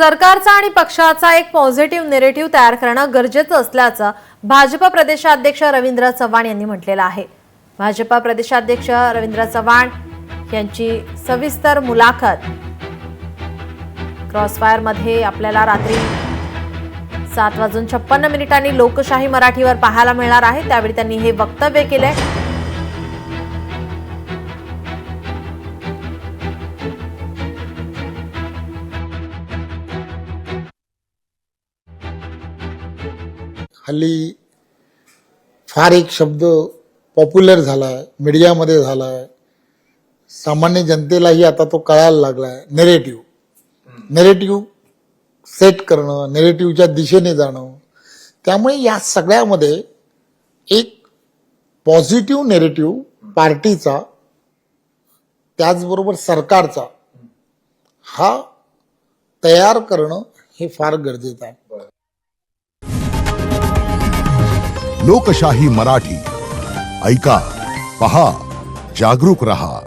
सरकारचा आणि पक्षाचा एक पॉझिटिव्ह नेरेटिव्ह तयार करणं गरजेचं असल्याचं भाजप प्रदेशाध्यक्ष रवींद्र चव्हाण यांनी म्हटलेलं आहे। भाजप प्रदेशाध्यक्ष रवींद्र चव्हाण यांची सविस्तर मुलाखत क्रॉसफायर मध्ये आपल्याला रात्री 7:56 लोकशाही मराठीवर पाहायला मिळणार आहे। त्यावेळी त्यांनी हे वक्तव्य केलंय। हल्ली फार एक शब्द पॉप्युलर झालाय, मीडियामध्ये झालाय, सामान्य जनतेलाही आता तो कळायला लागलाय। नेरेटिव्ह सेट करणं, नेरेटिव्हच्या दिशेने जाणं। त्यामुळे या सगळ्यामध्ये एक पॉझिटिव्ह नेरेटिव्ह पार्टीचा त्याचबरोबर सरकारचा हा तयार करणं हे फार गरजेचं आहे। लोकशाही मराठी ऐका, पहा, जागरूक रहा।